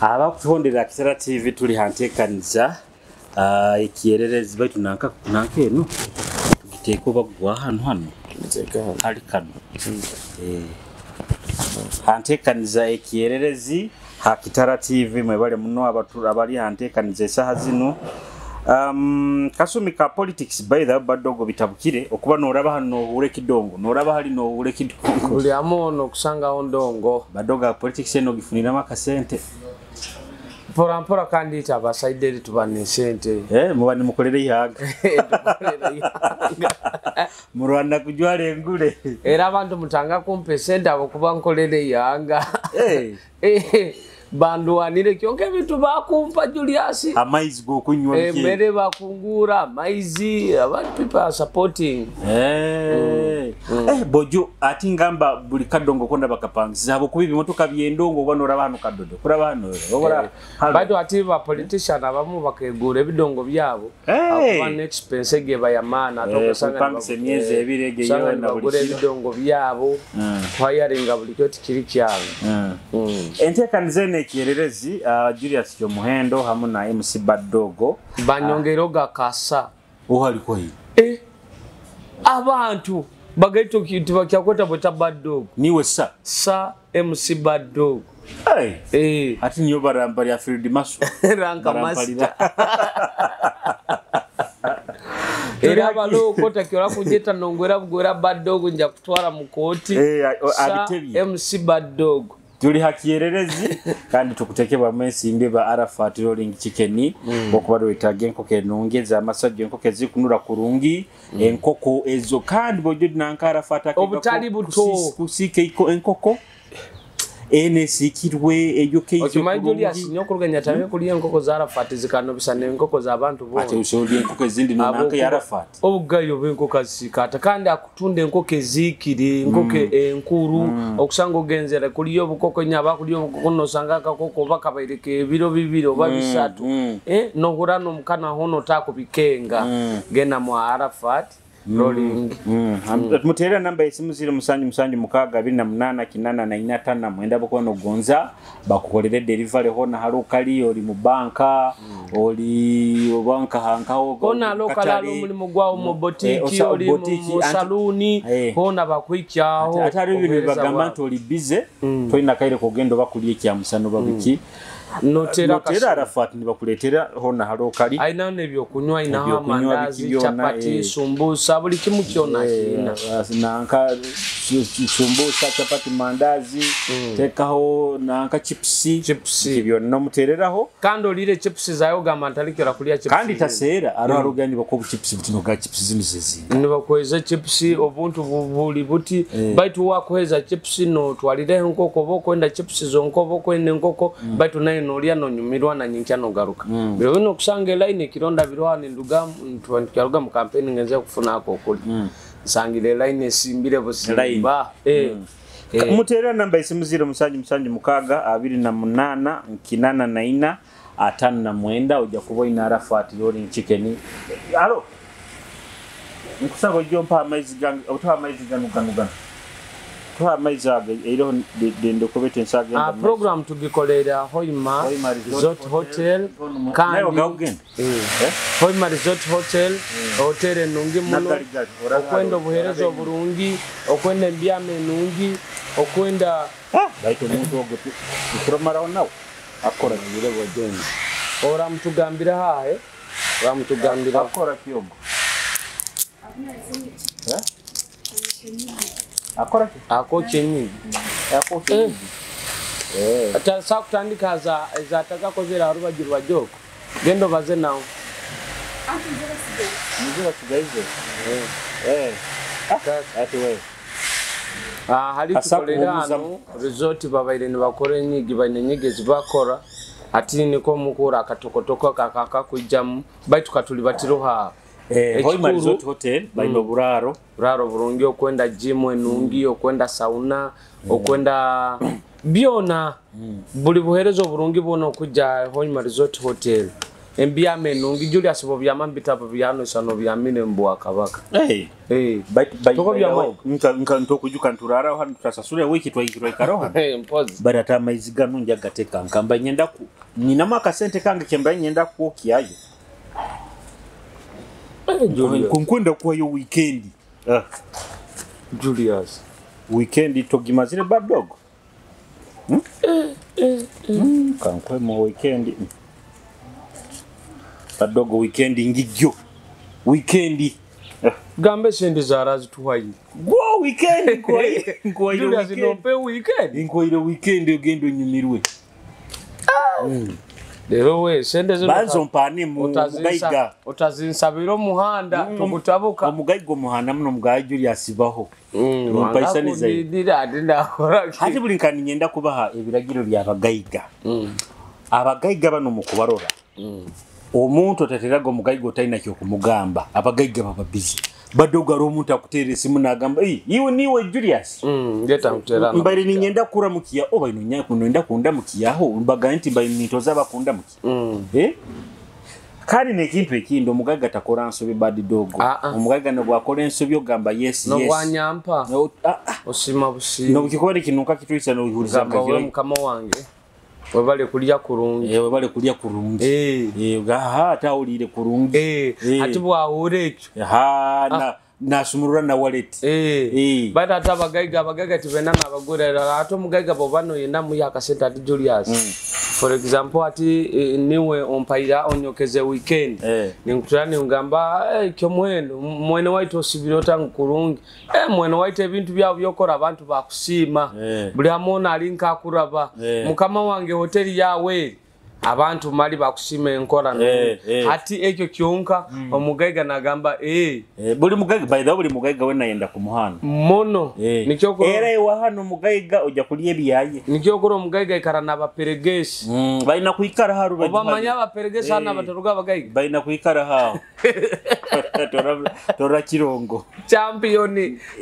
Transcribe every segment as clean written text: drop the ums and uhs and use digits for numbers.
Abakutondera Kisera TV tuli hantekaniza ekiyererezi baitu nanka eno tugiteeko bagwa hano hali kano hantekaniza ekiyererezi ha Kitara TV mwebale muno abali hantekaniza esaha zino kasumi ka politics by the badogo bitabukire okuba noraba hano ure kidongo noraba hali no ure kidongo uli amono kusanga ondongo badoga politics eno gifunira makasente Pora kandi tabasaideri tubane sente mubani mukolere ihanga murwana kujwale engule era abantu mutanga kumpe sente abakuba nkolere ihanga bandu wanire kyonke bitu bakumpa Julius amaizi go kunywa mere bakungura amaizi abantu people are supporting bojo ati ngamba buli kadongo konda bakapangisa abo kubibi motoka byendongo banora abantu kadodo kura bano obora bado ati ba politician abamu bakegura ebidongo byabo akuba expense ge bayamana tokosanga bapangise myeze ebirege yo na buli ebidongo byabo kwayaringa buli kyoti kiri kyabo entekanizene ekiyererezi Julius Kyo Muhendo hamu na MC Badogo banyongero gakasa ohali kwa hii abantu bagaito kintu bakyakweta bota Badogo niwe sa MC Badogo ati niyo barambali ya Field Maso ranka master era balo kota kyola kujeta nongwera bugwera Badogo nja kutwara mukoti MC Badogo tuli hakiyererezi kandi tukutekebwa mwesi mbeba Arafat rolling chicken okubado witage enkoko enongeza amasajjo enkoko ezikunura kurungi enkoko ezo kandi bojodi nanka Arafat obutali buto kusike iko enkoko sikirwe eyo keyo Julius nyokuruganya tabe kuli enkoko za Arafat zikano bisane enkoko za abantu bo ate usodi enkoko ezindi nanka ya Arafat obugayo b'enkoko azikata kandi akutunde enkoko ezikire enkoko enkuru okusanga ogenzera kuli yo bukoko nyaba kuli yo bukoko nosanga akakoko bakabaireke ebiro bibiro babisatu no hurano mukana hono tako bikenga gena mu Arafat rolling mutera namba esimu 0778 mwenda bokono gonza bakukolere delivery hona harukali oli mu banka oli banka hankaho hona lokala muri mugwa mu boutique oli mu saluni hona bakwikyaho atari ibintu bagamba nti oli busy toina kaire kugendo bakuliye kya musano babiki notera Arafat nibakuletera hona harokali aina nebyo kunywa ina amandazi chapati sumbusa buli kimu kyona kina nanka sumbusa chapati mandazi tekaho nanka chips ibyo no mutereraho kandi olire chips zayo gamantalikira kulia chips kandi tasera ararugani bako chips bitinoga chips zimizizi nibakweza chips obuntu buli buti baitu wakoheza chips no twalire nkoko bokwenda chips zonko bokwenda nkoko baitu nayo nolia no nyumirwa na nyinkya no garuka biro bino kusanga line kironda birwani nduga ntwandikiruga mu campaign ngenze kufuna ako kuli sangire line simbire busimba mutera namba isimu 077628 594 oja kuboina Arafat rolling chicken alo nkusaba jompa amaizi ganga utwa amaizi ganga kwa maizaga ero dende kobete nsaga program tugikolera Hoima Resort Hotel kandi Hoima Resort Hotel hotel nungi muno okwenda buherezo burungi okwenda mbyame nungi okwenda baito muntu ogotu kuromara nawo akora nyire bojeni ora mtugambira hahe ora mtugambira akora kyogo akora ako chenyi ata sakutandika za takakozera arubagirwa joko gendo baze nawo nizira kugaize ati we hali tukolera hano resort babaire ni bakore nyigi bane nyigezi bakora ati niko mukura akatokotoko kakakujjamu baitu katuli batiroha Hoima Resort Hotel baino buraro burungi okwenda gym enungi okwenda sauna okwenda byona buli buherezo burungi bono kujja Hoima Resort Hotel embyame nungi Julius bo byama bitabo byano sano byamine mbwa kabaka toko byama nka ntokujuka nturara hano tutasasura wiki twayikirwa karoha mpozi barata amayiziga nunja gateka nkamba nyenda ku nina maka sente kange kemba nyenda ku kiyayo kunkwenda kwa yo weekend Julius weekend togimazire bad dog kankwe mo weekend bad dog weekend ngijjo weekend gambe sende zarazi tuwayi go weekend kwa Julius no pe weekend inkoire weekend ogendo nyumirwe lero we sende zo banzo mpani mu mugaiga utazinsabiro muhanda tugutabuka omugaigo muhanda muno mugaye Julius baho mpaisaniza ndira akora hati bulinkani nyenda kubaha ebiragiro by'abagaiga abagaiga bano mu kubarora omuntu tateraga omugaigo taina kyo kumugamba abagaiga baba busy badoga ro omuntu akutere simu nagamba iwe niwe Julius ngeta mutera mbari ni nyenda kura mukiya oba ino nyako nenda kunda mukiyaho mbaga nti bayi nitoza bakunda muki kali nekintu ekindo omugaiga takora nsobe bad dog omugaiga no bwakora ensobe ogamba yes no bwanyampa osima busi no kikore kinuka kitwisa no ihuriza mukama wange webale kulya kurungi webale kulya kurungi hata ulire kurungi ati bwahure ekyo nasumurura na wallet bada ata abagaiga tibena nabagurera ati omugaiga bobano yenda mu yakasenta ati Julius for example ati niwe ompaira onyokeze weekend ninkuturani ngamba kyo mwene waito osibiro tangu kurungi mwene waito ebintu byabo byokora abantu bakusima buli amona alinka akuraba mukama wange hoteli yawe abantu mali bakusima enkora ati ekyo kyonka omugaiga nagamba buli mugaiga by the way buli mugaiga wena yenda kumuhana mono nikyo ko era iwa hano mugaiga oja kuliye byaye nikyo ko omugaiga ikarana abaperegesi bayina kuikara haru bamanya abaperegesi hana bataruga abagaiga bayina kuikara hawo tora kirongo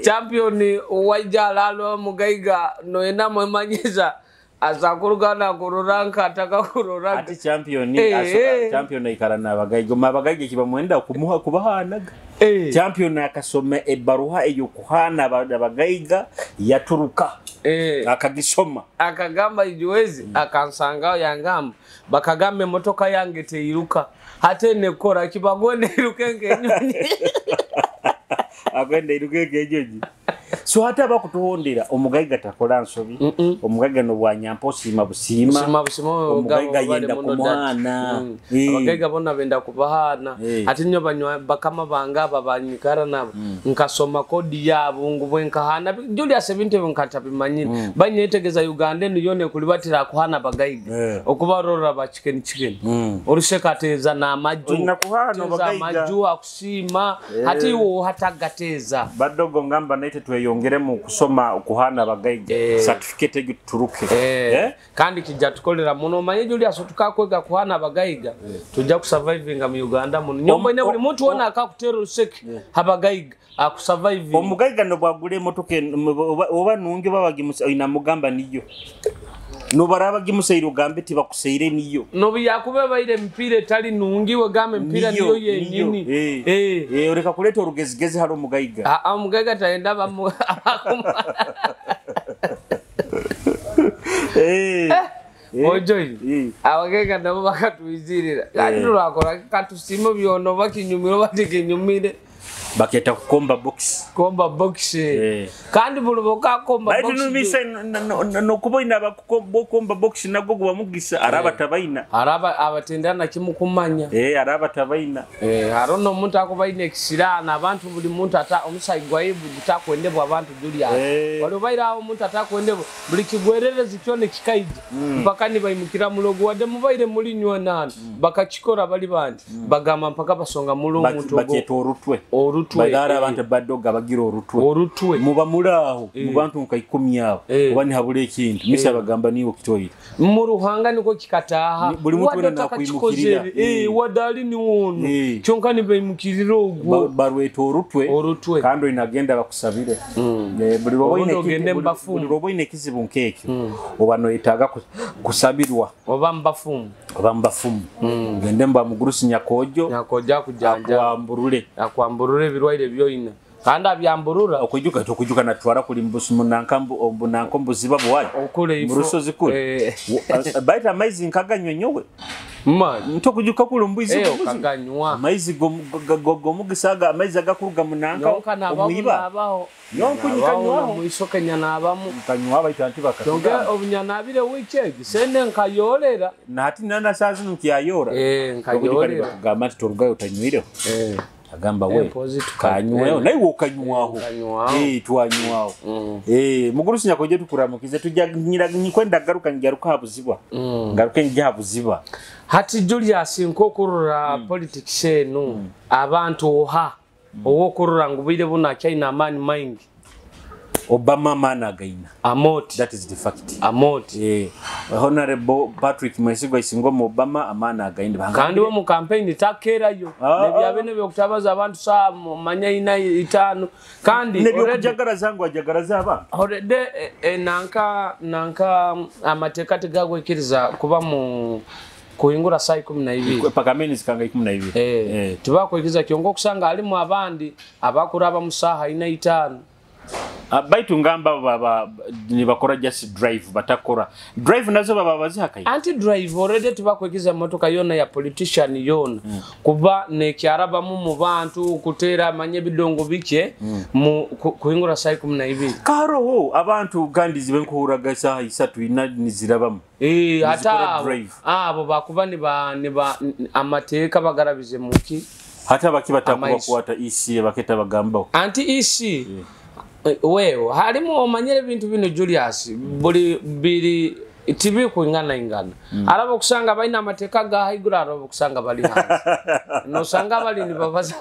champion wajalalo mugaiga no ena mwemanyiza azakurugana kururanka ataka kururanka ati champion champion ikarana abagaigo mabagaigo kiba mwenda kumuha kubahanaga champion akasoma ebaruha eyo kuhana abagaiga yaturuka akagisoma akagamba ijuwezi akansanga yangamba bakagambe motoka yange teiruka hate nekora kibagone iruke nyoni agenda iruke nyoni so hata bakutuhondera omugaiga takola nsobi omugaiga no bwanyampo sima busima omugaiga yenda kumwana abagaiga bona benda kubahana ati nyo banywa bakama banga babanyikara nabo nkasoma kodi yabo ngubwenkahana Julius 70 nkatapimanyira banyetegeza Uganda niyone kulibatira kuhana bagaiga okubarora ba chicken orushekateza na maju nakuhana bagaiga maju akusima hati wo hatagateza badogo ngamba naite tweyongere mu kusoma okuhana bagaiga certificate gituruke kandi kijja tukolera muno manye Julius tukakwega kuhana bagaiga tujja kusurvivinga mu Uganda muno nyomba ne buli muntu wona akakutera ruseke habagaiga akusurvive omugaiga no bwagule motoke oba nungi babagimusa ina mugamba niyo no baraba gimusairo gambe tibakuseire niyo no biyakube baire mpire tali nungiwe gambe mpira niyo yenini oreka kuleta orugezigeze haro mugaiga mugaiga taenda bamu Ojoyi abagaiga nabo bakatwizirira kandi turakora katusimo byono bakinyumiro batekenyumire baketa komba box kandi buluboka komba box numisa no kuboina bakomba box nago gwamugisa araba tabaina araba abatendana kimukumanya araba tabaina arono muntu akubaina ekisirana abantu buli muntu ata omusayigwa yibu gitakwendebwa abantu Julius wali baira aho muntu atakwendebwa buli kigwerereze kyone kikaije mpaka ni bayimukira mulogo wade mubaire muri nyonana bakachikora bali bandi bagama mpaka basonga mulungu mutogo baketo orutwe orutwe badara abantu Bad abagira orutwe muba mulaho mu bantu nka 10 abo oba ni habule ekintu misa bagamba niwo kitoyira mu ruhanga niko kikataha buli muntu wena nakwimukirira wadali ni wono kyonka ni bayimukirira ogwo barweto orutwe kando inagenda bakusabire buli robo ine kizibu nkeke oba no itaga kusabirwa oba mbafumu ngende mba mugurusi nyakojo kujanja akwamburure birwaire byoina kandi abyamburura okujuka natwara kuli mbusu munankambu ziba bwayo murusozi kule baita maizi nkaganyonyowe nto kujuka kule mbuizi kaganywa maizi gomugisaga maizi agakuruga munanka omuyiba yonkunyikanywaho muisokanya nabamu kanywa baita antibaka tonga obunyana weekend sende nkayolera nati nana sazi nkiyayora nkayolera kugamba torugayo tanywire agamba we kanywayo nayi wokanywaho twanywaho mugurusi nyakoje tukuramukize tujagira nyikwenda garuka ngiruka habuzibwa ngaruke ngihabuzibwa hati Julius nkokurura politics eno abantu oha owokurura ngubire buna China man mind Obama man againa amoti that is the fact amoti honorable Patrick Mwesigwa isingo Obama amana againa kandi wo mu campaign takerayo nebyabene byokutabaza abantu sa manya ina 5 kandi nebyo zangu ajagaraza aba already nanka amatekati gagwekiriza kuba mu kuingura saa 12 pakameni zikanga 12 tubakwekiza kyongo kusanga ali mu abandi abakuraba musaha ina 5 baitu ngamba baba ni bakora just drive batakora drive nazo baba bazihakaye anti drive already tubakwekiza motoka yona ya politician yona kuba ne kyaraba mu bantu kutera manye bidongo bike mu kuingura saa 12 karo abantu kandi zibe nkuhuraga saa 3 ina nizirabamu hata abo bakuba ni ba amateka bagarabize muki hata bakibatakuba kwata isi baketa bagamba anti isi wewe halimu omanyere bintu bino Julius bili tibi kuingana arabo kusanga baina amateka ga haigura arabo kusanga bali hanze no sanga bali ni babaza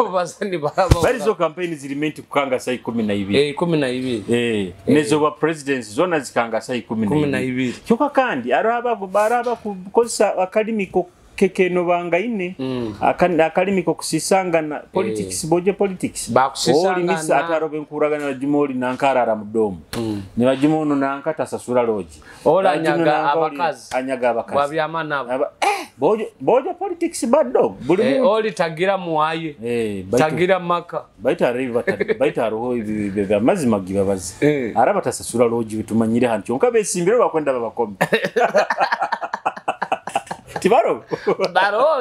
ni baba bali zo campaign zilimenti kukanga saa 12 12 nezo wa presidents zona zikanga saa 12 kyoka kandi araba kukosa academic kekeno banga ine akalimiko kusisanga na politics boje politics bakusisanga na atarobe nkuraga na jumoli nankara mudomo ni bajimono nankata sasura loji ola anyaga abakazi babyamana boje politics bado buli oli tagira muaye tagira maka baita river baita roho ibi bya mazima gibabazi araba tasasura loji bitumanyire hantu onka besimbiro bakwenda babakombe Tibaro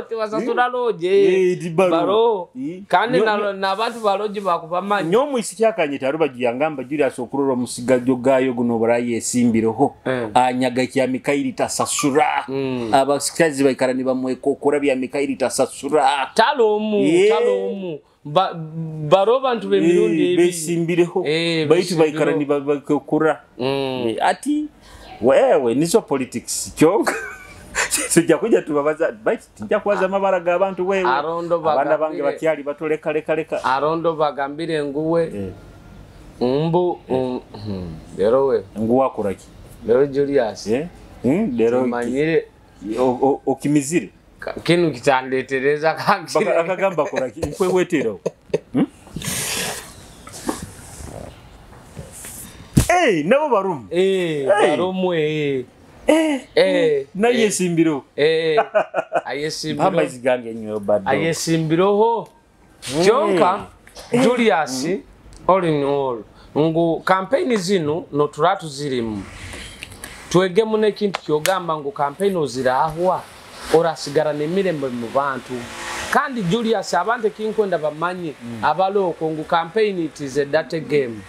tiwasasura loje baro kandi na bantu baloje bakubamanya nyomu isikyakanyita aruba giyangamba Julius okuroro musigajo gayo guno baraye simbiroho anyaga kya Mikaili tasasura abasikazi bayikarani bamwe kokora bya Mikaili tasasura talomu baro bantu bemirundi besimbireho bayitu bayikarani bakokora ati wewe nizo politics kyonka sijja kuja tubabaza tijja kwaza amabaraga abantu wewe abana bange bakyali batoleka leka arondo bagambire nguwe mbu lero we nguwa kuraki lero Julius lero manyire okimizire kinu kitandetereza kankire akagamba kuraki nkwewetero nabo barumu barumu na yesimbiro ayesimbiro baba izigange nyo bado ayesimbiro ho kyonka Julius all in all ngo campaign zino no turatu zirimu twege mune kintu kyogamba ngo campaign ozirahwa orasigara nemirembe mu bantu kandi Julius abante kinkwenda bamanye abaloko ngo campaign it is a data game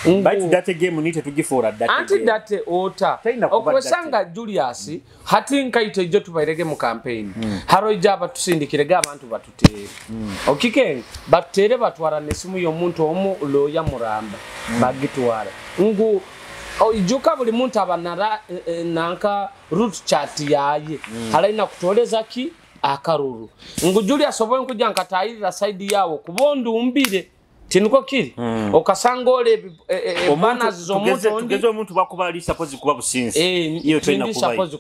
Bite date game nite tugifora date anti date ota okwesanga Julius hatinka itejo tubairege mu campaign haro ijaba tusindikirega abantu batutere okike batere batwara nesimu yo muntu omu loya muramba bagitwara ngu ijuka buli muntu abanara nanka root chart yaye halaina kutoleza ki akaruru ngu Julius oboye nkujya nkatayirira side yawo kubondu umbire tiniko kiri okasanga ole bana zomuntu tugezo omuntu bakubali suppose kuba businzi iyo twina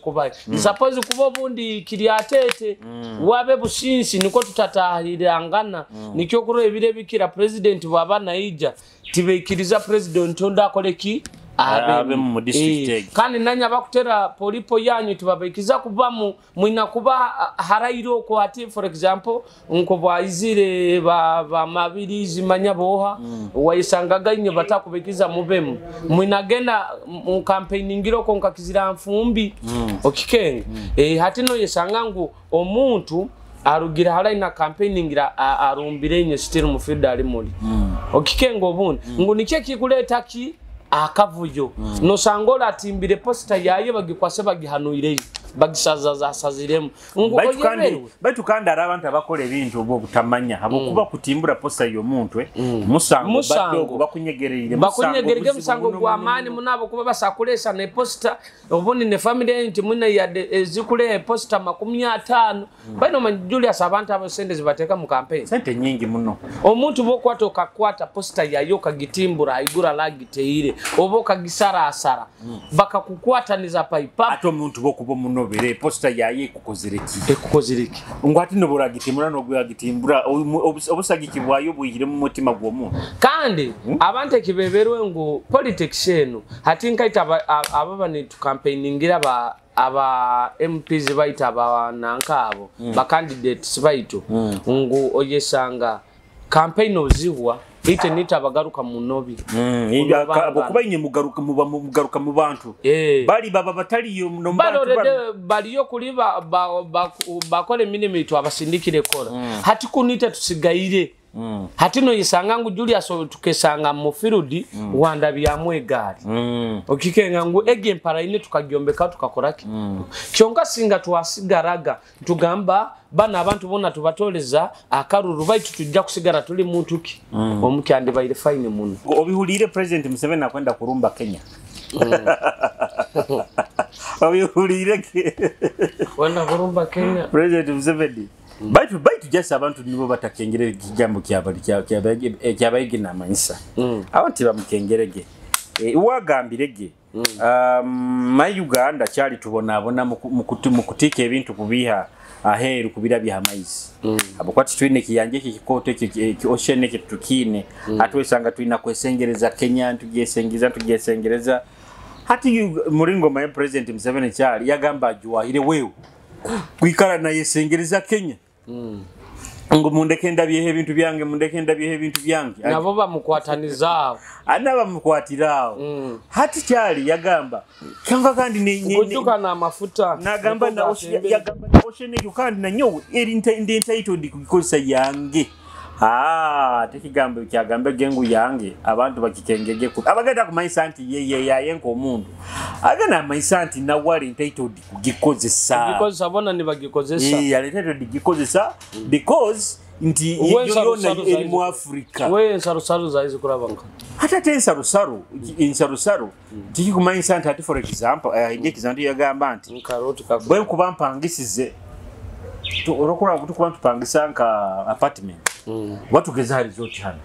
kuba suppose kuba bundi kiri atete wabe businzi niko tutatahirangana nikyo kuro ebire bikira president wabana ija tibekiriza president ondakoleki abe mu district kandi nanya bakutera polipo yanyu tubabekiza kuba mwina kuba harairo ko ati for example nko bwazire ba mabirizi manyaboha wayisangaga inye batakubekiza mubemu mwina genda mu campaigning ko nkakizira mfumbi okikenge hatino yesangangu omuntu arugira halaina campaigning arumbire inye still mu field ali muri okikenge obundi ngo nike kikuleta ki akavuyo no sangola atimbire posta yaye bagikwase bagihanuire bagisaza saziremu baitu kandi abantu abakola ebintu obwo butamanya abukuba kutimbura posta yo muntu musango baddo bakunyegerere musango gwa amani munabo kuba basakulesa ne posta obundi ne family enti muna ya zikule posta 50 baino Julius abantu abasende zibateka mu campaign sente nyingi muno omuntu bokwata kakwata posta yayo kagitimbura aigura lagiteire obo kagisara asara bakakukwataniza paipa ato omuntu bokubo muno bere posta yaye kukozireki ngwati nobora gitimura no gwagitimbura obusagiki bwayo buyire mu mutima gwo muntu kandi abante kibeberwe ngo politics eno hatinka ita ababa ni campaigningira aba MPs baita aba nankabo ba candidates baito ngo oyesanga campaign oziwa ite nita bagaruka munobi kuba inye mugaruka mu bantu bali baba batali yo no bali yo kuli bakole minimito abasindikire kola hati kunita tusigaire hatino yisangangu Julius tukesanga mu field wanda byamwe gari okikenga ngo egempara ine tukagyombeka tukakoraki kyonka singa twasigaraga tugamba bana abantu bona tubatoleza akaruru baitu tujja kusigara tuli muntu ki omukyande bayire fine muno obihulire president Museveni akwenda kurumba Kenya obihulire wenda kurumba Kenya president Museveni baitu just abantu nibo batakengere kijambo kyabayigina amanyisa abantu bamukengerege uwagambirege my Uganda cyali tubona mu kutika ebintu kubiha aheru kubira bya maize abakwati twine kiyanje kikote oshene kitukine atwesanga twina kwesengereza Kenya tugesengereza hati muringo my president Museveni cyali yagamba juwahire wewe kwikara na yesengereza Kenya ngo mundekenda byehe bintu byange mundekenda byehe bintu byange nabo bamukwatanizaho anaba mukwatirao hati cyali yagamba kanga kandi ni kutukana amafuta nagamba na yagamba na oshene kandi na nyowe eri entitled kukosa yange tekigambo kyagambe gengu yange abantu bakikengege ku abagata ku maisanti ye nko omuntu agana maisanti na wali entitled kugikozesa bona ni bagikozesa entitled kugikozesa because nti yona eri mu Africa we sarusaru zaizi kurabanka hata tensa rusaru insarusaru tiki ku maisanti ati for example example yagamba anti nkaroti ka bwe kubampangisize orokura kutukuba tupangisa nka apartment watugeza hari zoti hano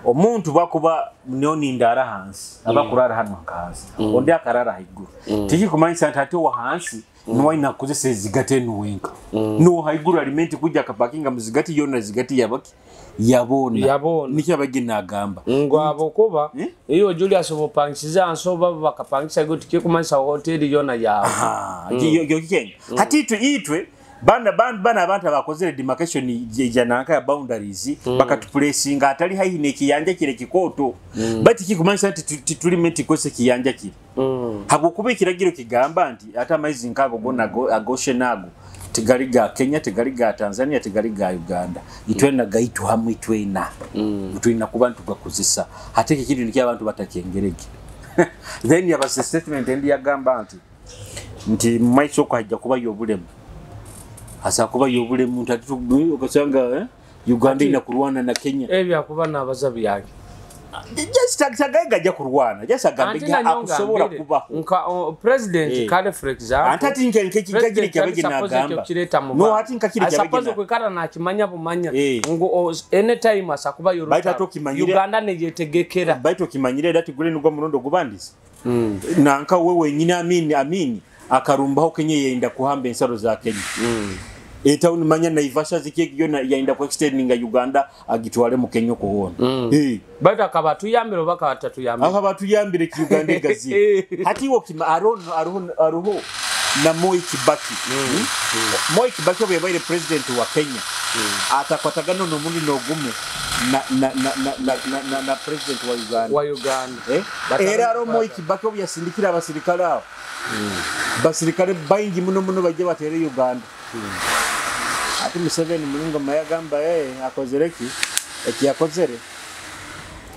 omuntu bakuba nyoni ndara hansi abakurara hano hansi onde akarara haiguru tiki kumanyisa tate wa hansi no ina kuzese zigate nuwenka no haiguru alimenti kujya kapakinga muzigati yona zigati yabaki yabona nicyo bagina agamba ngo abokuba iyo Julius bopangiza ansoba bakapangisa gutike kumanyisa hotel yona yawe yo kenge hatitu itwe bana abantu abakozere demarcation janaka ya boundaries bakatuplacinga atali hayi nekiyanja kire kikoto bati kikumanyisa ati tulimeti kose kiyanja kire hakukuba kiragiro kigamba nti ata amaizi nkago gonago agoshe nago tigaliga Kenya tigaliga Tanzania tigaliga Uganda itwena gaitu hamwe itwena kubantu gakozesa hateke kintu nikya abantu batakengerege then yaba statement endi yagamba nti maiso ko hajja kuba yobulemu asa kuba yobule muntu ati okasanga Uganda ina kurwana na Kenya ebya kuba nabazabi yake just tagaiga ajja kurwana just agambe akusobola kuba president kale for example antati nkekikagire kyabege nagamba no ati nkakire kyabege suppose kwekara na kimanya bumanya ngo anytime asakuba Uganda ne yetegekera baito kimanyire dati gule nugwa munondo gubandisi nanka wewe nyina amini akarumbaho Kenya yenda kuhamba ensaro za Kenya etauni manya Naivasha zikiyo yaenda ku extendinga Uganda agitwale mu Kenya kuhona baita kabatu yambiro baka batatu yambiro akabatu yambire ki Uganda gazi hati wo kima aroho na Moi Kibaki Moi Kibaki obe baile president wa Kenya atakwatagano no mundi no gumu na president wa Uganda era ro Moi Kibaki obe yasindikira abasirikale abo basirikale bayingi muno bajye batere Uganda ati Museveni mulunga mayagamba akozereki yakozere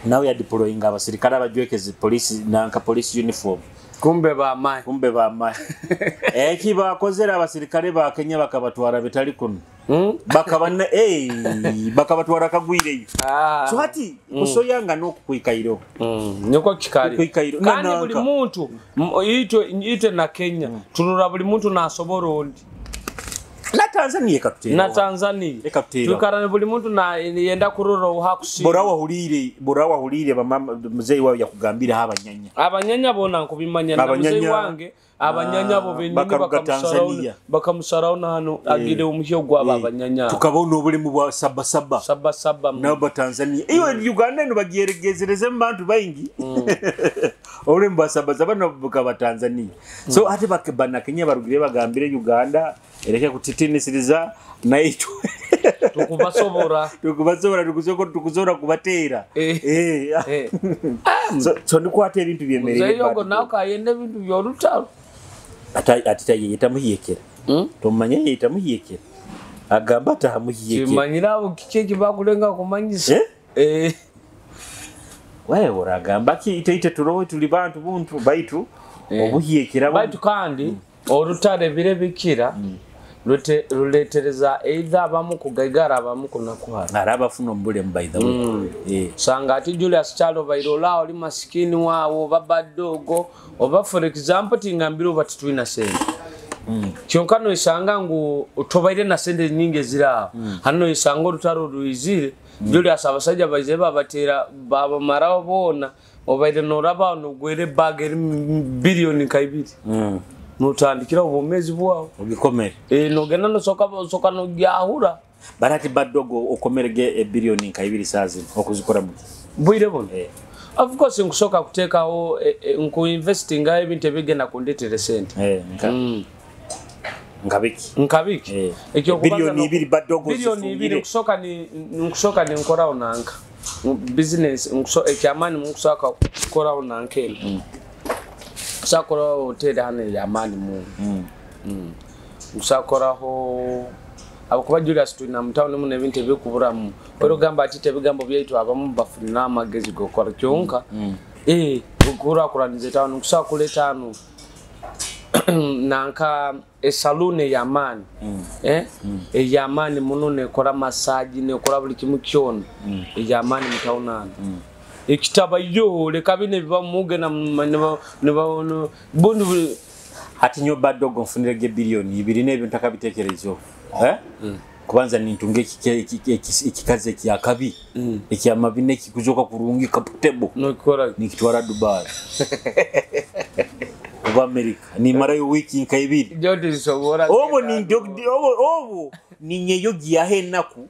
nawe ya deploying abasirikale abajwekeze police nanka police uniform kumbe ba mai bakozere abasirikale ba Kenya bakabatwara bitali kuno bakabana bakabatwara kagwireyo so hati kusoyanga no kuikairo nyoko kikali kandi buli muntu ite na Kenya tunura buli muntu nasobora ondi na Tanzania tukarane buli muntu na yenda kurura uhakushi bora wahulire bamama muzei wao yakugambira abanyanya bona nkubimanya na muzei wange abanyanya bo benini bakamusarauna hano agire umuhyo gwa abanyanya tukabona obuli mu bwa saba na Tanzania iyo Uganda no bagiyeregezereze mbantu bayingi obuli mu saba no bukaba Tanzania so ati bakabana Kenya barugire bagambire Uganda ereke kutitinisiriza naito tukubasobora tukuzora kubatera so ndikwate ibintu byemerere zeyogo naka yende bintu byolutalo atitaye yitamuhiyekera tomanye yitamuhiyekera agamba tamuhiyekera kimanyira ukikeki bakulenga kumanyisa wewe uragamba ki ite turowe tuli bantu buntu baitu obuhiyekera baitu kandi orutale bire bikira ruletereza either abamu kugaigara abamu kunakuhara arabafuna mbule by the way sanga ati Julius Chalo bairola oli maskini wawo babadogo oba for example tingambiro batitwina sente kyonkano isanga ngu utobaire na sente nyingi zira hano isanga rutaro ruizire Julius abasajja baize babatera baba marao bona obaire noraba no gwere bageri bilioni kaibiri nutandikira ubumezi bwawo ubikomere nogena no soka no gyahura barati badogo okomerege ebilioni kaibiri sazi okuzikora mu bwire bono of course nkusoka kutekaho nku investing ebintu bigenda kundetere sente nkabiki ekyo bilioni 2 badogo bilioni 2 nkusoka ni nkora onanka business ekyamani nkusoka kukora onanka sakora hotel hane yamani mu sakora ho abakuba Julius tu na mtaone mu nebinte bikuburamu ero gamba ati tebigambo byaitu abamu bafuna amagezi gokora kyonka ukura kuranize tano kusakuleta anu nanka esalune yamani yamani munone kora massage ne kora buli kimu kyona yamani mtaona ekitaba yo le kabine biba muge na ne bondu hati nyo badogo mfunirege bilioni 2 n'ebyo ntakabitekerezo kubanza nintunge ikikaze kya kabi ekyamabine kikuzoka kurungi kaputebo nokora nikitwara Dubai wa America ni mara yo wiki nkaibiri jodi sobora obo ni nyeyo giyahe naku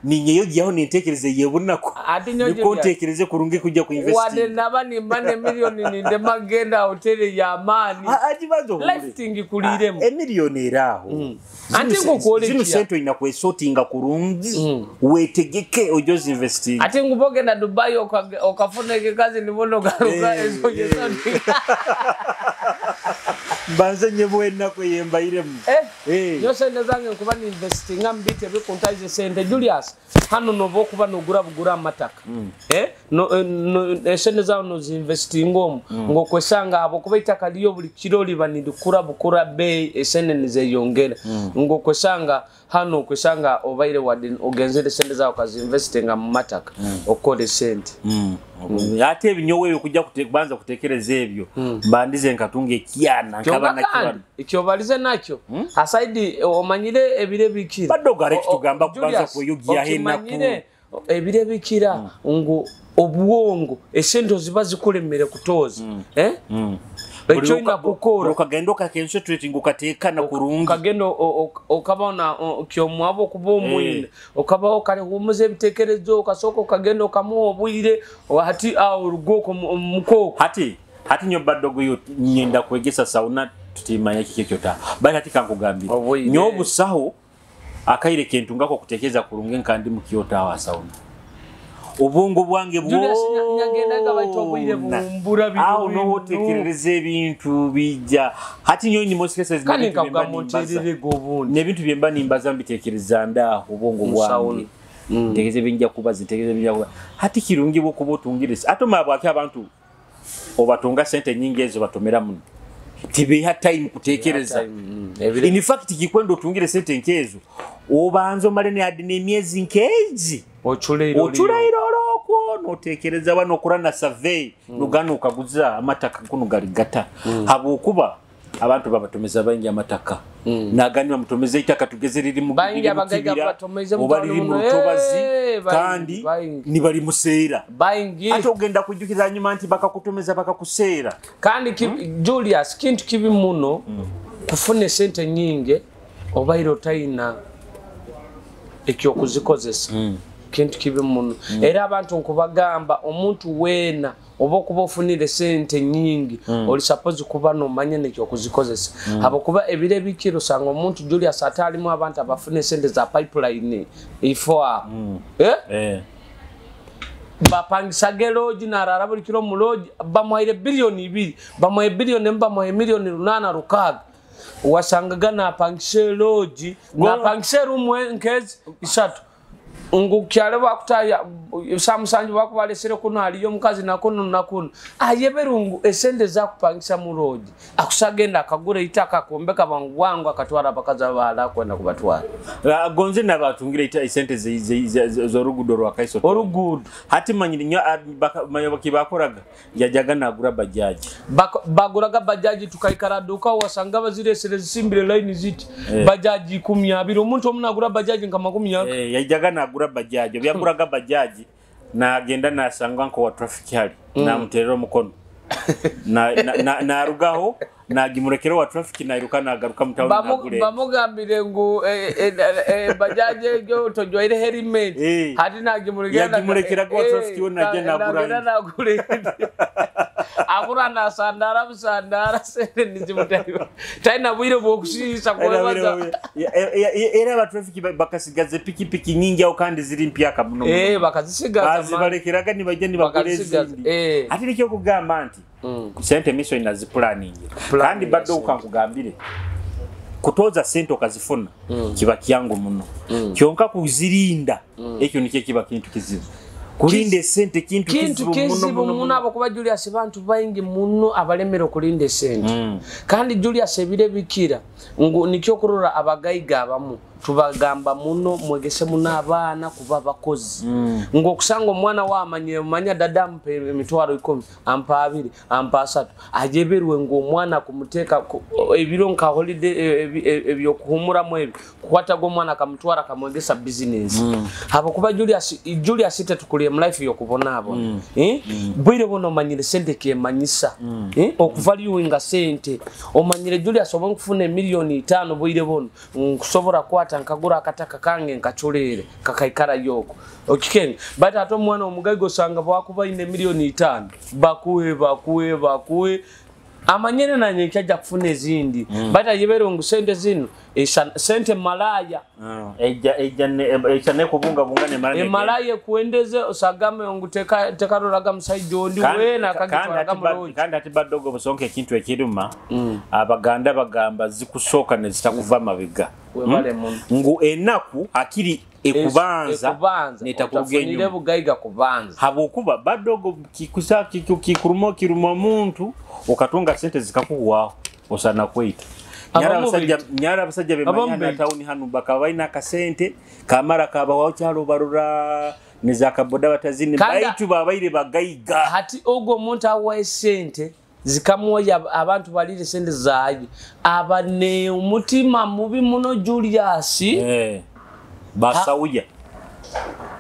ni nyeyo giyaho nitekereze yebunako niko tekereze kurungi kujya ku invest wade nabani mbane milioni ninde magenda hotel ya amani ajibazo lifting kuliremo milioni eraho ati ngokole zino sento inakwesotinga kurungi wetegeke ojozi investing ati nguboge na Dubai okafuneke kazi nibono garuka ezo yesandi banze nyebwena kweyemba iremu yose ndazange kuba ni investing ambite bikuntaje sente Julius hano nobo kuba nogura bugura amataka esene zawo no investing ngo kwesanga abo kuba itaka liyo buli kiroli banidukura bukura bay esene nize yongera ngo kwesanga hano kwesanga obaire wadin ogenzere sente zawo kazi investing amataka okole sente ate ebinyowe okujja kubanza kutekereza ebyo mbandize nkatunga ekyana nkaba nakyo ekyobalize nakyo asaidi omanyire ebire bikira baddogo aleki tugamba kubanza kuyugira henaku ebire bikira ngo obwongo esente ziba zikulemere kutoza ekyo ina kukora okagenda okakensotrate ngukateeka na kurungi okagenda okabona kyomwabo kuba omwine okabaho kale humuze ebitekerezo okasooka okagenda okamuwa obwire hati urugoko mukoko hati nyo baddogo yo nyenda kwegesa sauna tutimanya kikyota bali hati kankugambira nyo obusaho akaire kentungako kutekereza kurungi nkandi mukiyota wa sauna obungo bwange bwo nyagendaga bayitobwire bumbura biri aho no hotekerereza ebintu bijja hati nyoni mosikese kandi nkagamotire gobundi nebintu byemba nimbaza mbitekereza nda obungo bwange ntegeze binja kuba zitegeze binja kuba hati kirungi bwo kubotungirisa atoma abwake abantu obatunga sente nyingi ezo batomera muno tibe ha time kutekereza in fact kikwendo otungire sente nkezo obanzo malene adine myezi nkeji ochuleiro ko notekereza bano kurana survey nugano ukaguza amataka kuno galigata habukuba abantu babatomeza bangi amataka nagani bamutomeza itaka tugeze riri mu bangi abagaiga batomeze mu rutobazi kandi ni bari museera bangi ate ogenda kujukiza nyuma anti bakakutomeza bakakuseera kandi Julius kintu kibi muno kufune sente nyinge obairo taina ekyo kuzikozesa kintu kibi muno era abantu nkubagamba omuntu wena obo kuba ofunire sente nyingi oli suppose kuba no manya nekyo kuzikozesa abo kuba ebire bikiro sanga omuntu Julius atali mu abantu abafune sente za pipeline ifo bapangisa geloji na rarabo kilo muloji bamwaire bilioni 2 bamwaire bilioni mbamwaire milioni 8 rukaga wasangaga na pangise loji na pangise rumwe nkezi isatu ngukyale bakutaya samusanje bakubalesere kuno aliyo mukazi nakuno ayeberungu esende za kupangisa muroji akusagenda akagura itaka kombeka bangu wangu akatwara bakaza bala kwenda kubatwara gonze nabatungire ita esente zo rugudo rwakaiso orugudo hati manyiri nyo mayoboki bakoraga yajaga nagura bajaji baguraga bajaji tukaikara duka wasanga baziresere zisimbire line ziti bajaji 12 omuntu omunagura bajaji nka 10 yajaga nagura bajaji byaguraga bajaji na agenda nasanga nko wa traffic hali na muterero mukono na rugaho na gimurekero wa traffic na iruka na garuka mutawo nagure bamugambire ngo bajaje gyo tojoire helmet hadi na gimurekera wa traffic wona je nagure agura na sandara sende nizimutayo taina bwire bokushisa kwebaza era ba traffic bakasigaze pikipiki nyingi au kandi ziri mpya kabuno bakazisigaza bazibarekeraga ni bageni bakoleza ati nikyo kugamba anti sente miso inazi planning kandi bado ukangugambire kutoza sente okazifuna kiba kyangu muno kyonka kuzirinda ekyo nikye kiba kintu kizibu kulinde sente kintu kizibu muno abakuba Julius bantu bayingi muno abalemero kulinde sente kandi Julius ebire bikira ngo nikyo kurura abagaiga abamu tubagamba muno mwegese muno abana kuba bakozi ngo kusanga omwana wamanya dada mpe emitwaro 10 ampa 2 ampa 3 ajeberwe ngo omwana kumuteka ebiro nka holiday ebyo kuhumura mwe kwata go mwana kamutwara kamwegesa business haba kuba Julius tetukuliye mu life yokubona abo bwire bono manyire sente ke manyisa okuvaluinga sente omanyire Julius obon kufune milioni 5 bwire bono kusobora kwata nkagura akataka kange nkachulere kakaikara yoko okikenge but ato mwana omugaigo sanga bwakuba ine milioni 5 bakuwe amanyene nanye kyaja kufuna ezindi but ayebero ngusende zino sente malaya ejane kubunga bungane malaya malaya kuendeze osagame nguteka tekarolaga musaijondi wena akagitwaraga muloji kandi ati badogo busonke kintu ekiruma abaganda bagamba zikusoka ne zitakuva mabega ngu enaku akiri ekubanza netakugenyo bugaiga kubanza habukuba badogo kikuruma muntu okatunga sente zikakuwa osana kwita nyara abasajja bemanya town hanu bakabaina akasente kamara kabawa cyalo barura nizakaboda batazini baitu babaire bagayiga hati ogo omuntu awa sente zikamuya abantu balire sente zaayi abane umutima mubi muno Julius basauya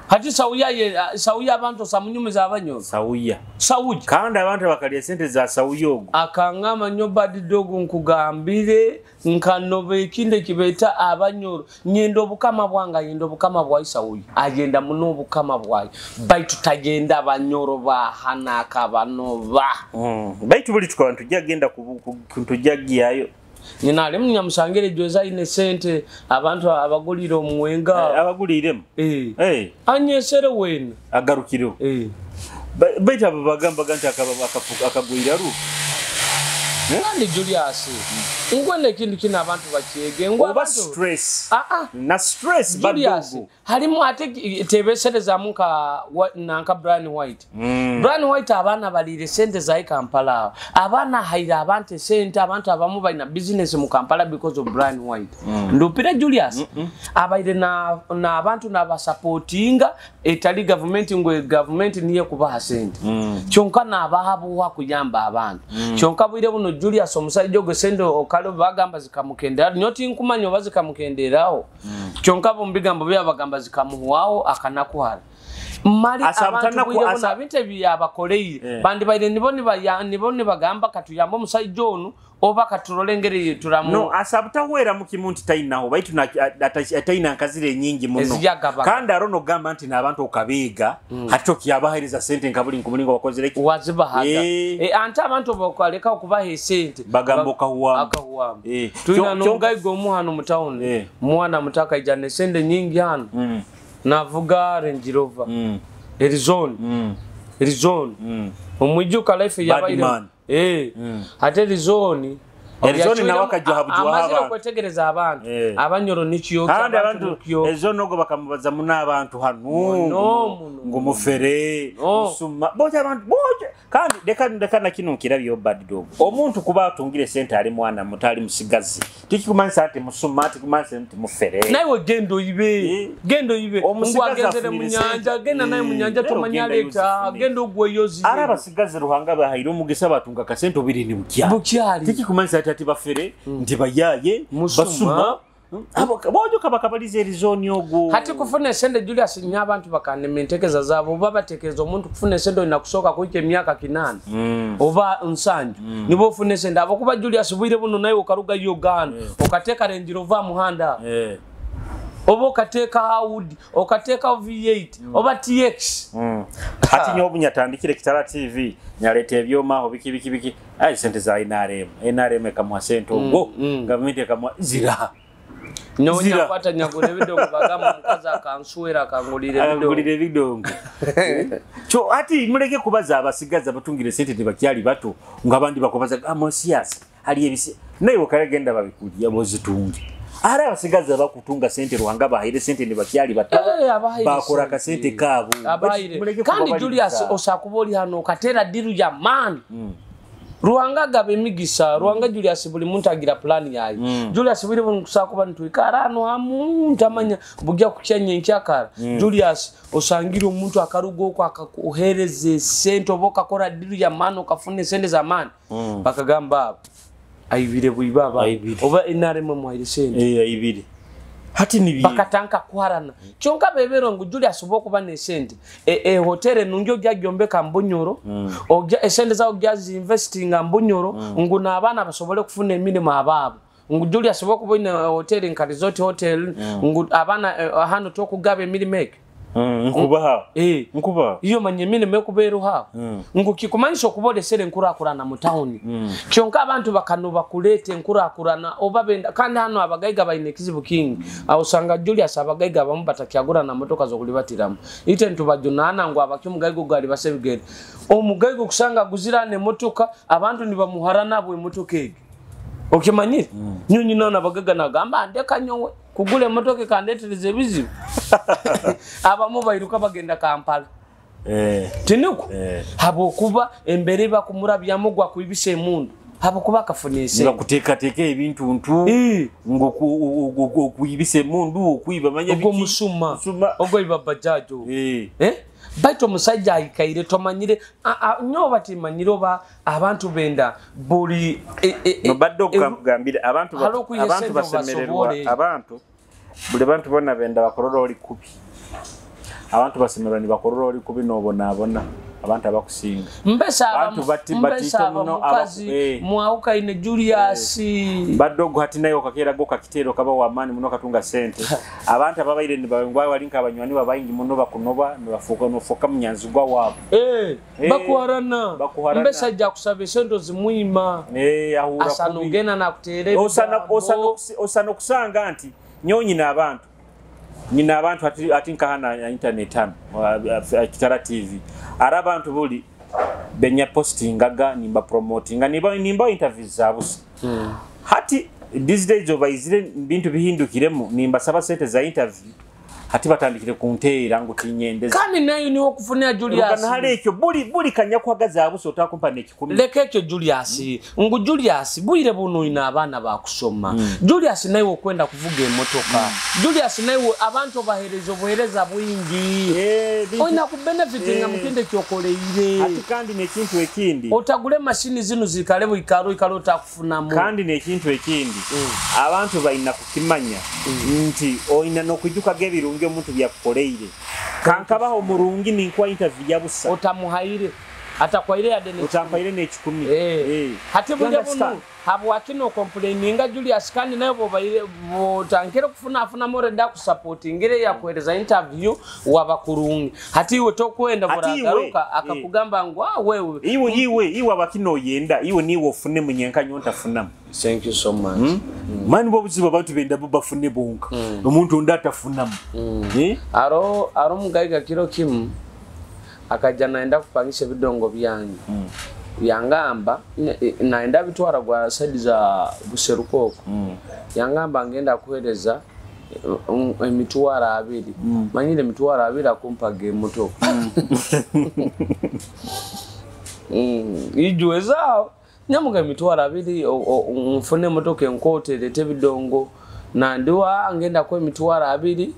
hati sauya abantu samunyumiza abanyo sauya sauji kandi abantu bakaliye sente za sauya ogo akangama nyobadi dogo nkugambire nkanobe ikinde kibeta abanyoro nyendo obukama bwanga yendo obukama bwa Sauya agenda muno obukama bwayi baitu tagenda abanyoro bahanaka banova baitu buli tukabantu jagenda kuntujagyayo Ninale munyamusangere joza ine sente abantu abagulira omwenga abaguliremo anyesere wena agarukiro baita bagamba ganta akagwira ru Nandi Julius ngwene kintu kina abantu bakiege ngwa stress na stress badugo halimu ate tebesereza munka nanka Brian White Brian White abana balire sente za Kampala abana haira abantu sente abantu abamu baina business mu Kampala because of Brian White ndupira Julius abaire na abantu naba supportinga etali government ngwe government niye kubaha sente kyonka nabahabu wa kuyamba abantu kyonka bwire buno Julius omusajja gwe sendo okalo bagamba zikamukendera nyoti nkumanyo bazikamukenderaho kyonka bombigambo bya bagamba zikamuhwaho akanakuhara mali abantu bwire abinte byabakoleire bandi baire niboni bagamba katuyamba omusajja ono oba katulolengere turamu no asabuta wera mukimunti tainaho baitu ataina nkazire nyingi muno kandi arono gamba nti nabantu okabiga hatoki abahiriza sente nkabuli nkumulingo wakozere ki wazibahaga anta abantu bakaleka okubaha sente bagambo kahuwa tuina nongayigo omuhano mu town mwana mutaka ijane sente nyingi hano navuga Range Rover Arizona omwijuka life yabaire ate Arizona na wakajuhabujwa amazira kwetegereza abantu abanyoro nikiyo abantu Arizona ogo bakamubaza muna abantu hanu ngumufere usuma boja abantu boja kandi dekana kino kirabyo bad dog omuntu kuba atungire sente ali mwana mutali musigazi tikikumanisa ati musuma tikumanisa ati mufere nawe gendo ibe ngwagenzere munyanja genda naye munyanja tomanyaleta gendo gweyozi araba sigazi ruhanga bahiro mugisa batunga kasente obiri ni bukyali tikikumanisa ati bafere ndibayaye basuma bojo kabakabalize Arizona ogo hati kufuna sende Julius nyabantu bakanementekeza zabo babatekereza omuntu kufuna sende inakusoka kuike myaka 8 oba nsanju nibo fune sende abo kuba Julius bwire buno nayo okaruga Uganda okateka Range Rover muhanda obo kateka Audi okateka V8 oba TX hati nyobu nyatandikire Kitara TV nyalete ebyoma obiki ai sente za NRM kamwa sente ogo government kamwa zira nyonya kwata nyagule bidongo bagama mukaza akanswera akangulire bidongo cho ati muleke kubaza abasigaza batungire sente tibakyali bato ngabandi bakobaza amosias ali ebisi nayo okaragenda babikudi yabozitungi ara abasigaza bakutunga sente ruhanga bahire sente nibakyali bato bakora ka sente kabo kandi Julius osakuboli hano katera diru ya man Ruanga gabe migisa Ruanga Julius buli muntu agira plan yayi Julius buli kusako bantu ikarano amuntu amanya bugya kukyanye nkyakara Julius osangira omuntu akarugo ko akakuhereze sente oboka kora diru ya mano kafune sente za man bakagamba ayibire buyibaba oba inaremo muhire sente ayibire hati nibi bakatanka kwarana kyonka bebero ngo Julius boko bane sente hotel nungyo gyagyombeka mbonyoro ogya esende za ogyazi investing mbonyoro ngo nabana basobole kufuna emirimo ababo ngo Julius boko bone hotel in Resort Hotel ngo abana hano to kugabe emirimo nkuba iyo manyemine mekubero ha ngo kikumanisho kubode sere nkurakurana mu town kyonka abantu bakanuba kulete nkurakurana obabenda kandi hano abagaiga bayinekizibu king awusanga Julius abagaiga bamubatakyagura na motoka zo kulibatiramo ite ntubajunana ngo abakyumugaigo gali basebigere omugaigo kusanga guzirane motoka abantu nibamuharana bwe motokege okimanyire nyunyi nona bagaga nagamba ndeka nyowe kugule motoke kandetereze bizibu abamu bairuka bagenda Kampala tinuko habo kuba embere bakumurabyamo gwa kuibise mundu abo kuba kafunise ngakuteka ebintu ntu ngokuyibise mundu okuyiba manya biki musuma ogoyiba bajajo baito musajja ayikaire tomanyire nyo bati manyiroba abantu benda buli no baddo kugambira abantu basemererwa abantu buli bantu bonna benda bakorora oli kubi abantu basemererwa ni bakorora oli kubi nobona abantu abakusinga abantu batito muno abakuzi mwauka ine Julius baddogo hati nayo kakera go kakitero kaba wamani muno katunga sente abantu ababaire ni bangwa walinka abanywani babayingi muno bakunoba nofoka munyanzi gwa wabo bakuharana mbesa ajja kusabe sento zimwima ahura asanugena na kutere osana kusanga anti nyonyi na abantu nyina abantu atinka hana internet hano Kitara TV ara abantu buli benya posting aga nimba promoting nimba interviews zabusa hati these days over izire bintu bihindukiremo nimba saba sete za interview hati batandikire kuntera ngo tinyendeze kandi nayo niwo kufunira Julius kana hale ekyo buli kanya kwagaza abuso otakumpa ne 10 leke ekyo Julius ngo Julius buyire buno ina abana bakusoma Julius nayo okwenda kuvuga emotoka Julius nayo abantu obuhereza bwingi oina ku benefiting amukinde kyokoleire ati kandi ne kintu ekindi otagule machine zinu zikale ikalo takufunamu kandi ne kintu ekindi abantu baina kukimanya nti oina nokujuka gebirungi omuntu byakukoleire kankabaho murungi ni kwa interview yabusa otamuhaire atakwaire adene utampaire ne 10 hati buje bunu habo akino complaininga Julius kandi nayo botankere kufuna more da ku supporting ngire yakohereza interview wabakurungi hati iwe tokwenda buragaruka akakugamba ngo wewe iwe abakino yenda iwe niwo fune munyenka nyonta funama. Thank you so much. Mani bobuziba abantu benda bafune bonka omuntu ndata funama. Aro mugayiga kiro kimu akaja naenda kupangisha bidongo byanyu yangamba naenda bitwara gwa side za Buserukoko yangamba ngenda kuhereza emitwara 2 manyire emitwara 2 akumpage moto ijuwezao nyamuga emitwara 2 mfune motoke nkote lete bidongo na ndiwa ngenda kwa emitwara 2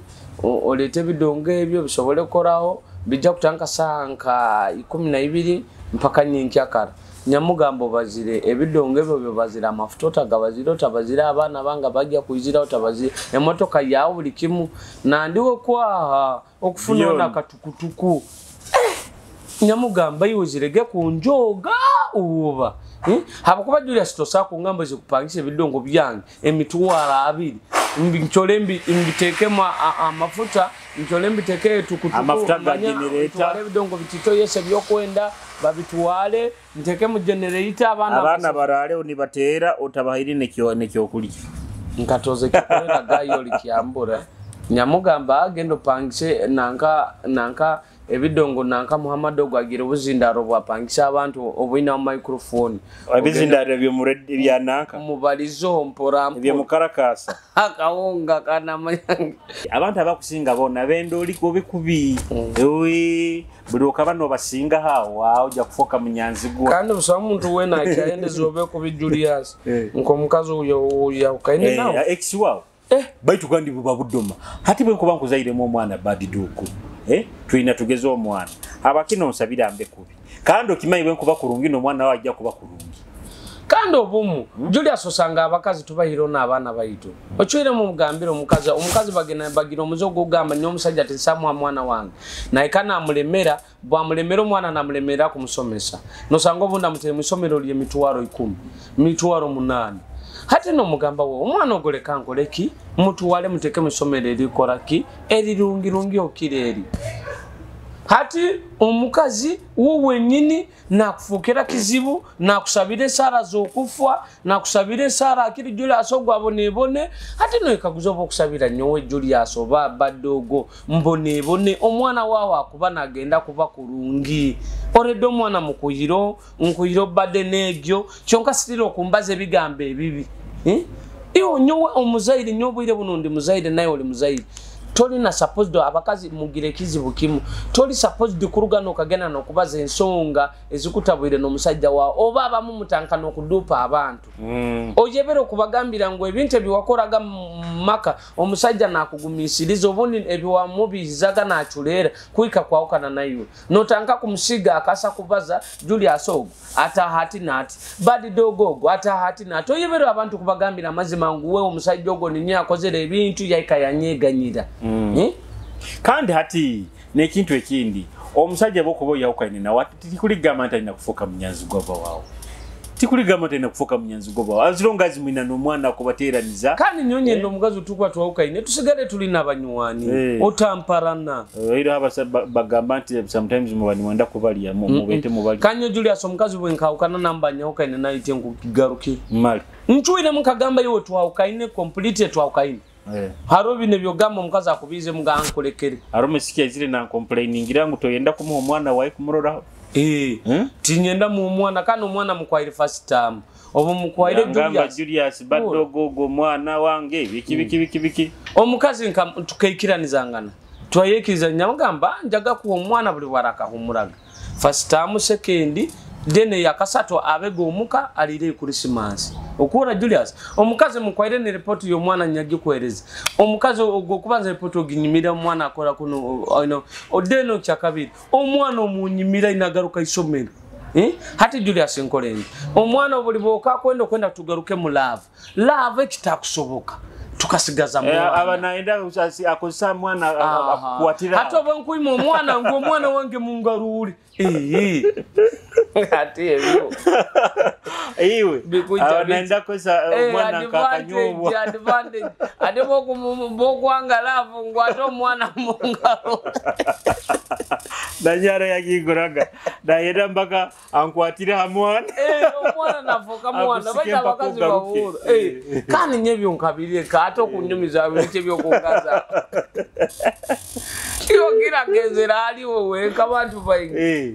olete bidongo ebyo bisobole koraho bijja kutanka sanka 12 mpaka nyinki akara nyamugambo bazire ebidongo ebyo bazira amafuta gabazira tabazira abana banga bajja kuzira tabazira emotoka yawo buli kimu na ndiwo kwa okufuna na katukutuku nyamugamba yuzirege kunjoga uba habakuba Julius tosako ngambo zikupangisha bidongo byange emitwara 2 mbincholembi mbitekema amafuta ncholembi teke tukutuku amafuta ga generator bidongo bitito yese byokwenda babitwale nteke mu generator abana barale oni batera otabahiri nekyo kuli nkatoze kikorera gayo likiambura nyamugamba agendo pangishe nanka ebidongo nanka Muhammad ogwagira ubuzindaro bwapangisha abantu obwina microphone ebizindaro byo muredi bya nanka mubalizo mpora byo mukarakasa akawonga kana mayangi abantu abakusinga bona bendo liko bikubi ewe budoka bano basinga hawo ojja kufoka munyanzi gwa kandi busaba umuntu wena akaende zobe ko bi Julius nko mukazi uyo ukaine nawo ex wao baitu kandi buba budoma hati bwe kuba nkuzaire mu mwana badiduko tuina tugezo omwana abakino nsabira ambe kubi kandi okimanyi bwe kuba kurungi no mwana wajja kuba kurungi kandi obumu Julius osanga abakazi tubahiro n'abana baito ochwire mu mugambiro omukazi bagira omuzogo gamba nyo musajja tisamu mwana wange naikana amulemera bwamulemera omwana namulemera kumusomesa nosanga obunda muteye musomero lye mitwaro 10 mitwaro 8 hati no mugamba wo omwana ogole kankoleki mutu wale muteke musomero likoraki erirungi okireri hati omukazi wowe nyini nakufukira kizibu nakusabire sara zokufwa nakusabire sara akiri Julius ogwabonebone hati no ikaguzoba okusabira nyowe Julius oba badogo mbonebone omwana wawo akuba nagenda kuba kurungi oredo mwana mukuyiro nkuyiro bade negyo kyonka sitiro kumbaze bigambe ebibi iyo nyowe omuzaire nyobwire buno ndi muzaire nayo oli muzaire toli na supposed abakazi mugire kizibu kimu toli supposed kuruga no kagena no kubaza ensonga ezikutabwire no musajja wa oba abamu mutanka no kudupa abantu ojebero kubagambira ngo ebintu biwakoraga maka omusajja nakugumisiriza oboni ebiwa mubizaga na chulera kuika kwaukana nayo notanka kumusiga akasa kubaza Julius Ogo ata hati nati badi dogogo ata hati nati ojebero abantu kubagambira mazima nguwe omusajja Ogo ninye akozere ebintu yaika yanyeganyira kandi hati nekintu ekindi omusajja bokubo yawukanye na wati tikuligama ntalina kufuka munyanzi goba wawo tikuligama ntalina kufuka munyanzi goba wawo azilongazi mwina n'omwana kubateraniza kandi nyonye ndo mugazi tukwa twawukanye tusigale tulina abanywani otamparana era abasaba bagamba nti sometimes mubani mwenda kubalya mubete mubali kanyo Julius omukazi bwenkawukana namba nyawukanye nayo tengu kigaruki mali nchuire mukagamba iwe twawukanye complete twawukanye harobi nebyo gamba mukazi akubize mugankolekere arome sikia zile na complaining ngirangu toyenda kumuha omwana wae kumurora tinyenda mu mwana kana omwana mukwaire first time obo mukwaire Julius badogogo mwana wange biki omukazi tukeikiranizangana twayekiriza nyamugamba njaga ku omwana buli waraka humuraga first time second dene yakasatwa abego omuka alire Christmas okura Julius omukazi mukwaire ne report yo mwana nyagi kwereza omukazi ogokubanza report oginyimira omwana akora kuno odeno kyakabiri omwana omunyimira inagaruka isomero hati Julius nkolenje omwana obuliboka kwenda tugaruke mu love ekitakusoboka tukasigaza mwana abanaenda usasi akosa mwana kuatira hata bankuyima omwana ngo mwana wange mungaruri hati ebyo iwe abanaenda kosa mwana kakanyobo advantage adebo kumbogwanga love ngo ato mwana mungaruri danyara yakiguraga dayenda mpaka ankwatira mwana omwana nafoka mwana baita bakazi bahuru kandi nyebyo nkabiriye kato kunyumiza bice byo kukaza kiyogira gezera ali wowe kabantu bayingi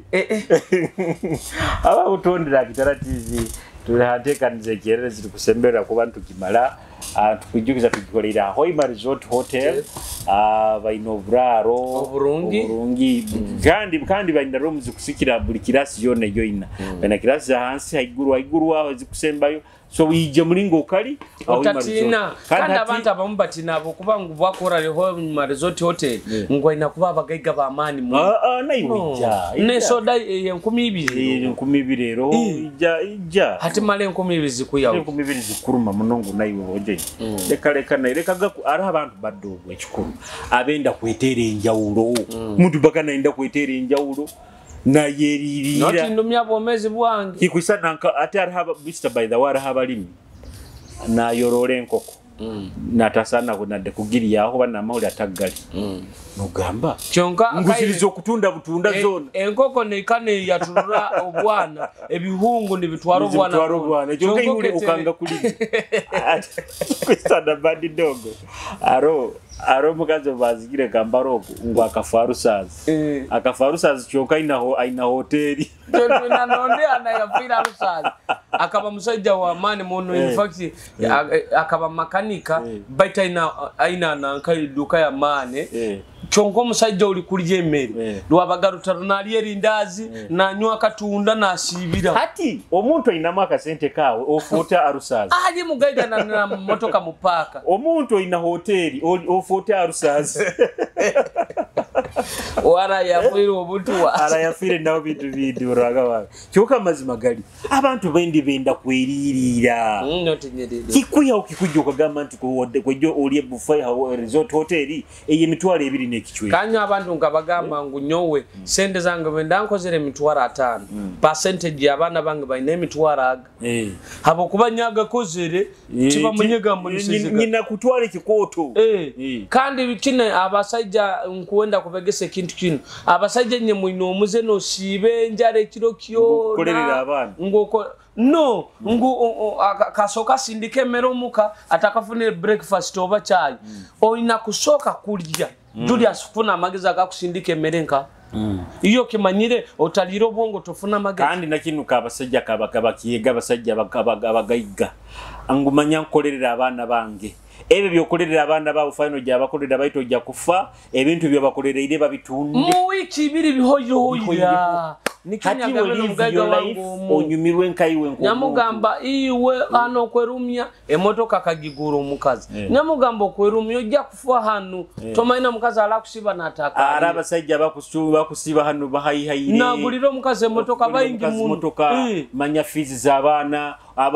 aba utondera kitarative tulahatekanize kyerere ziri kusembera ku bantu kimala tukujukiza tukikolera Hoima Resort Hotel bainovraro oburungi kandi baina rooms kusikira buli kirasi yone yoina bana kirasi za hansi haiguru aho zikusembayo so ije mulingo ukali otatina kandi abantu abamubatina abo kuba nguvu akora Hoima Resort Hotel ngo ina kuba abagaiga ba amani mu nayiwija ne soda 12 rero ija hati male 12 zikuyawo 12 zikuruma munongo nayiwe oje leka nairekaga ari abantu badogo ekikuru abenda kwetera enjawulo muntu baka naenda kwetera enjawulo na yeririra noti ndumya bomezi bwange kikwisa nanka ati ari haba Mr by the way habalimi na yorore enkoko natasana kunade kugiri yaho bana mauli atagali nugamba kyonka ngusirizo kutunda butunda zona enkoko nekane yaturura obwana ebihungu nibitwaro bwana kyonka yule ukanga kuli kwisa bandi dogo aro mukazo bazigire gambaroko ngo akafarusazi kyonka aina hoteli tuna nonde anayafira rusazi akaba musajja wa amani mono in fact akaba makanika baita aina na duka ya mane chonko musajja uli kulije emere lwabagaruta nali erindazi nanywa katunda nasibira hati omuntu aina maka sente kawe ofota arusazi ali mugaiga na motoka mupaka omuntu aina hoteli ofota arusazi wara yafire obutuwa ara yafire nawo bitu uraga wa cyoka mazima gali abantu bendi benda kweririra kikuya ukikujuka gamanti ko kwejo oliye buffet resort hotel eye mitwale ebiri nekichwe kanyo abantu ngabagamba ngo nyowe sente zange benda nkozere mitwara 5 percentage yabana bange bayine mitwara habo kubanyaga kozere tiba munyegambo nyina kutwale kikoto kandi bikine abasajja nkuwenda kubegese kintu kino abasajja nye mwino omuze no sibe njare kiro kyo kolerera abana ngoko no kasoka sindike mero muka atakafune breakfast oba chai oina kusoka kulya Julius funa mageza akakusindike merenka iyo kimanyire otaliro bongo tofuna mageza kandi nakinuka abasajja kabakaba kiyega abasajja abagaiga angumanya nkolerera abana bange ebyo byokolerera abaana bawo final gya bakolera baito ojja kufa ebintu byo bakolera ire babitunde mu wiki bibiri bihoyoya nikinyagambe n'omugaiga wangu onyumirwe nkaiwe nko nyamugamba iwe ano kwerumya emotoka kagigura omukazi nyamugamba okwerumya ojja kufa hano tomaina mukazi alakusiba nataka abasajja bakusiba hano bahayihayire nagulira omukazi emotoka bayingi motoka manya fees z'abaana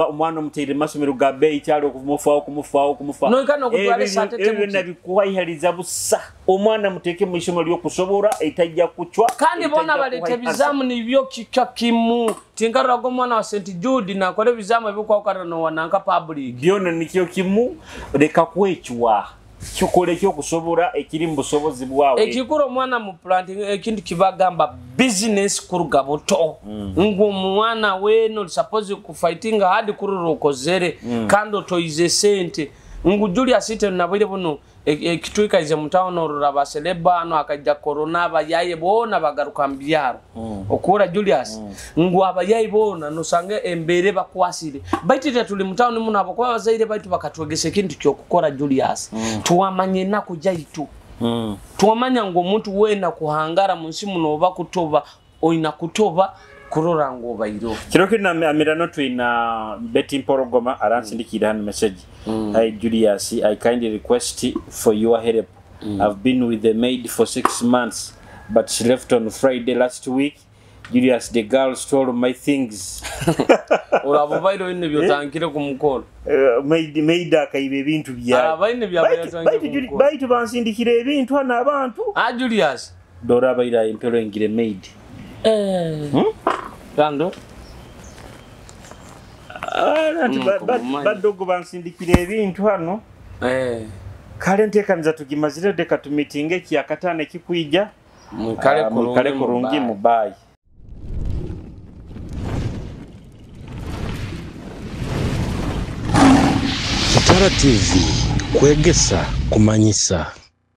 omwana omuteire masomero ga bei kyalo okumufa no ikano kutwale sate temu nabikuwayihaliza busa omwana muteke mu ishomo lyokusobora etajja kuchwa kandi bona balete bizamu nibyo kikakimu tingarira go mwana wa St Jude na kole bizamu ebikwa okana wananka public byona nikyo kimu leka kwechwa kyukole kyo kusobora ekiri mbusobozi bwawe ekikuro mwana mu planting ekintu kibagamba business kuruga buto ngo mwana weno suppose ku fighting hard kururo kozere kando toize sente ngo Julius Ite nabire buno ekitwika ize mutawono orura baseleba no akajja corona abayaye bona bagaruka mbyaro okura Julius ngo abayaye bona no sange embere bakwasire baitite tuli mutawono muno abo kwa bazaire baitu bakatwegese kintu kyo kukora Julius tuwamanye nako jaitu tuwamanya ngo omuntu wena kuhangara munsi muno oba kutoba oina kutoba kurora ngo bayiro kiroko na amirano twina Betty Porogoma aransindikira hano message hi Julius, I kindly request for your help. I've been with the maid for 6 months but she left on Friday last week. Julius, the girl stole my things. Ora babayiro ine byotangire kumukolo maid akaibe bintu bya abayine byabyatangiye baitu bansindikira ebintu hana abantu Julius dora bayira impero ngire maid Kando badogo bansindikira ebintu hano kale ntekanza tugimazire deka tumitinge kyakatane kikwijja kale kurungi mubayi Kitara TV kwegesa kumanyisa.